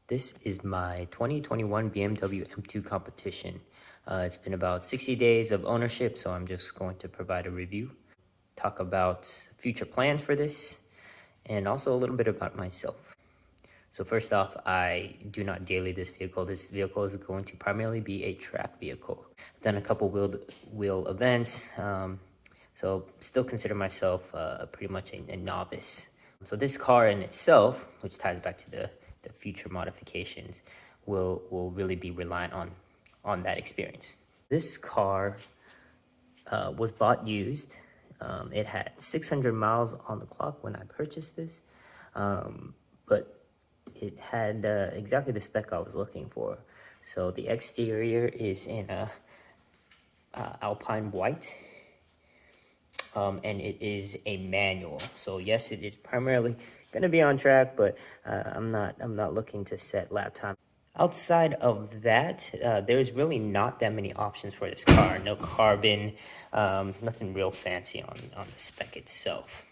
This is my 2021 BMW M2 Competition. It's been about 60 days of ownership, so I'm just going to provide a review, talk about future plans for this, and also a little bit about myself. So first off, I do not daily this vehicle. This vehicle is going to primarily be a track vehicle. I've done a couple wheel events, so still consider myself pretty much a novice. So this car in itself, which ties back to the future modifications, will really be reliant on that experience. This car was bought used. It had 600 miles on the clock when I purchased this, but it had exactly the spec I was looking for. So the exterior is in a Alpine white, and it is a manual. So yes, it is primarily going to be on track, but I'm not looking to set lap time. Outside of that, there's really not that many options for this car. No carbon, nothing real fancy on the spec itself.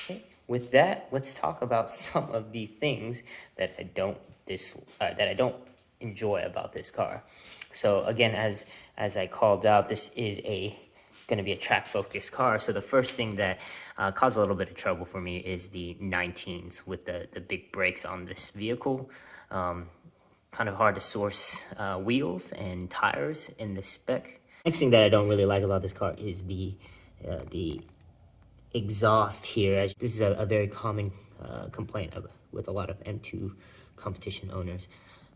Okay. With that, let's talk about some of the things that I don't enjoy about this car. So again, as I called out, this is going to be a track-focused car. So the first thing that caused a little bit of trouble for me is the 19s with the big brakes on this vehicle. Kind of hard to source wheels and tires in the spec. Next thing that I don't really like about this car is the exhaust here. This is a very common complaint with a lot of M2 competition owners.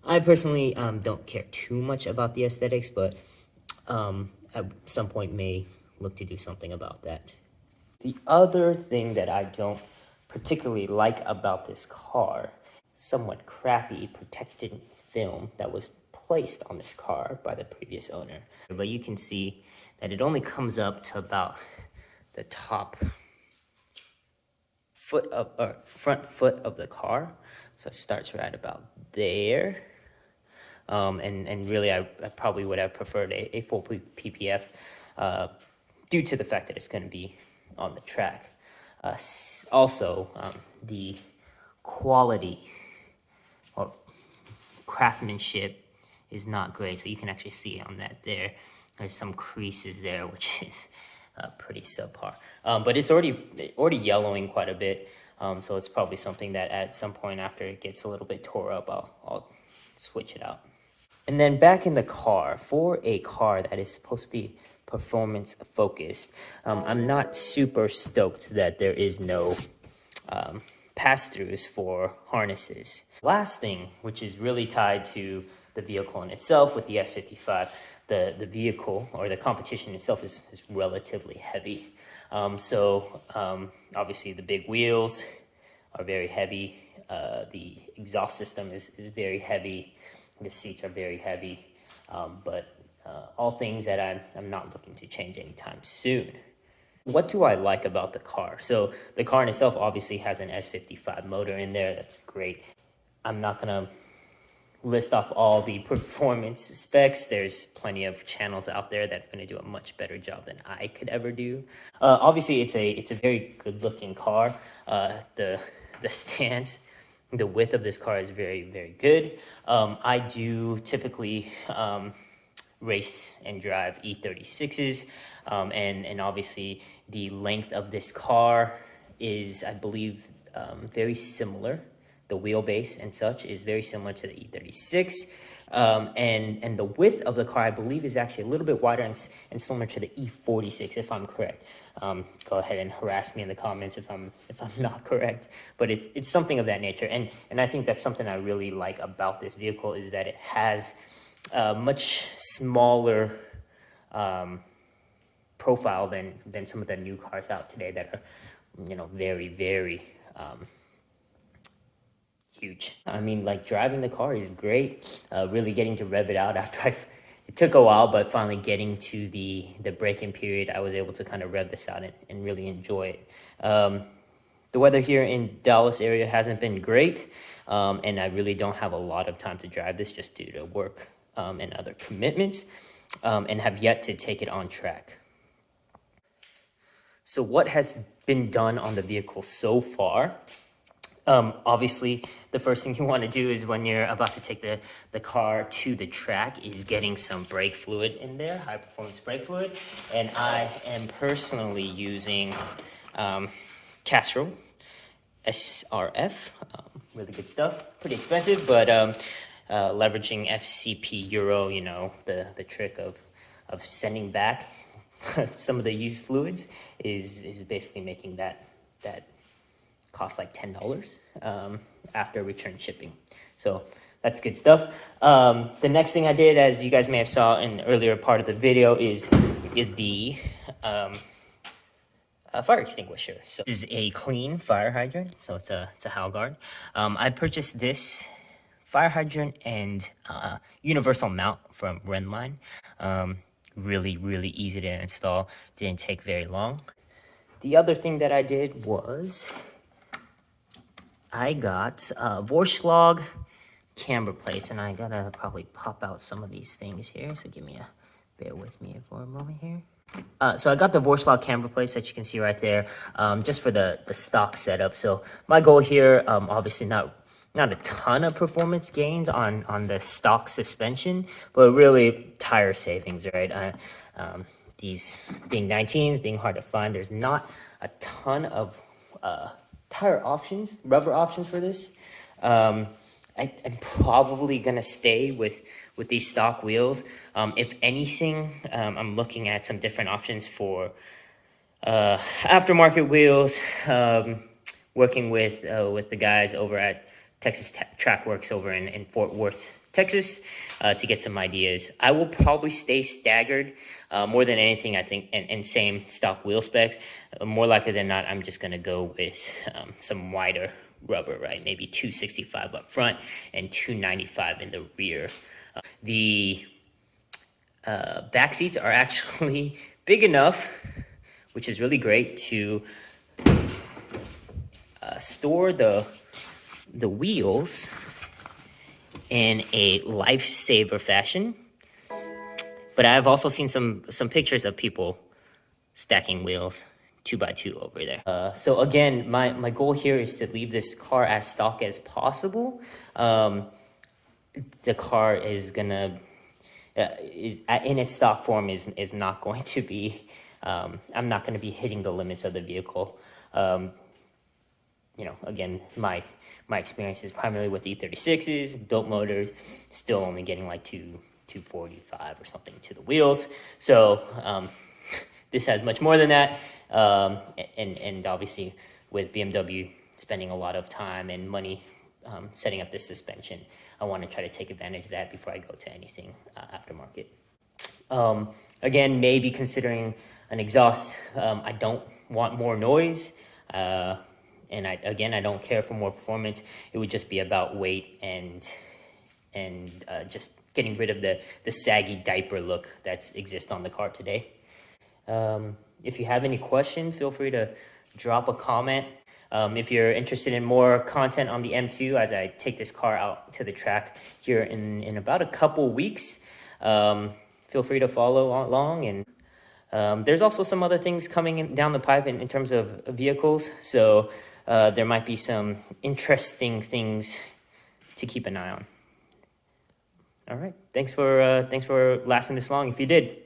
I personally don't care too much about the aesthetics, but at some point may look to do something about that. The other thing that I don't particularly like about this car, somewhat crappy protected film that was placed on this car by the previous owner. But you can see that it only comes up to about the top front foot of the car. So it starts right about there. And really, I probably would have preferred a full PPF due to the fact that it's going to be on the track. Also, the quality or craftsmanship is not great. So you can actually see on that there's some creases there, which is pretty subpar. But it's already yellowing quite a bit. So it's probably something that at some point after it gets a little bit tore up, I'll switch it out. And then back in the car, for a car that is supposed to be performance focused, I'm not super stoked that there is no pass-throughs for harnesses. Last thing, which is really tied to the vehicle in itself with the S55, the vehicle or the competition itself is relatively heavy. Obviously the big wheels are very heavy. The exhaust system is very heavy. The seats are very heavy, but all things that I'm not looking to change anytime soon. What do I like about the car? So the car in itself obviously has an S55 motor in there. That's great. I'm not going to list off all the performance specs. There's plenty of channels out there that are going to do a much better job than I could ever do. Obviously, it's a very good-looking car. The stance, the width of this car is very, very good. I do typically race and drive E36s, and obviously the length of this car is, I believe, very similar. The wheelbase and such is very similar to the E36, and the width of the car, I believe, is actually a little bit wider and similar to the E46, if I'm correct. Go ahead and harass me in the comments if I'm not correct, but it's something of that nature, and I think that's something I really like about this vehicle is that it has a much smaller profile than some of the new cars out today that are, very, very huge. I mean, like, driving the car is great. Really getting to rev it out after it took a while, but finally getting to the break-in period, I was able to kind of rev this out and really enjoy it. The weather here in Dallas area hasn't been great, and I really don't have a lot of time to drive this just due to work and other commitments, and have yet to take it on track. So what has been done on the vehicle so far? Obviously, the first thing you want to do is when you're about to take the car to the track is getting some brake fluid in there, high performance brake fluid. And I am personally using Castrol SRF, really good stuff, pretty expensive, but leveraging FCP Euro, you know, the trick of sending back some of the used fluids is basically making that cost like $10 after return shipping. So that's good stuff. The next thing I did, as you guys may have saw in the earlier part of the video, is the fire extinguisher. So this is a clean fire hydrant. So it's a Halgard. I purchased this fire hydrant and universal mount from Renline. Really easy to install. Didn't take very long. The other thing that I did was I got Vorschlag camber plates, and I gotta probably pop out some of these things here. So bear with me for a moment here. So I got the Vorschlag camber plates that you can see right there, just for the stock setup. So my goal here, obviously not a ton of performance gains on the stock suspension, but really tire savings, right? These being 19s, being hard to find, there's not a ton of tire options, rubber options for this. I'm probably gonna stay with these stock wheels. If anything, I'm looking at some different options for aftermarket wheels, working with the guys over at Texas Track Works over in Fort Worth, Texas, to get some ideas. I will probably stay staggered more than anything, I think, and same stock wheel specs. More likely than not, I'm just going to go with some wider rubber, right? Maybe 265 up front and 295 in the rear. The back seats are actually big enough, which is really great, to store the wheels in a lifesaver fashion. But I've also seen some pictures of people stacking wheels 2x2 over there. So again, my goal here is to leave this car as stock as possible. The car is gonna is in its stock form is not going to be. I'm not going to be hitting the limits of the vehicle. You know, again, my experience is primarily with E36s, built motors, still only getting like 245 or something to the wheels. So this has much more than that. And obviously with BMW spending a lot of time and money setting up this suspension, I want to try to take advantage of that before I go to anything aftermarket. Again, maybe considering an exhaust. I don't want more noise. And I don't care for more performance. It would just be about weight and just getting rid of the saggy diaper look that exists on the car today. If you have any questions, feel free to drop a comment. If you're interested in more content on the M2 as I take this car out to the track here in about a couple weeks, feel free to follow along. And there's also some other things coming down the pipe in terms of vehicles. So there might be some interesting things to keep an eye on. All right. Thanks for lasting this long if you did.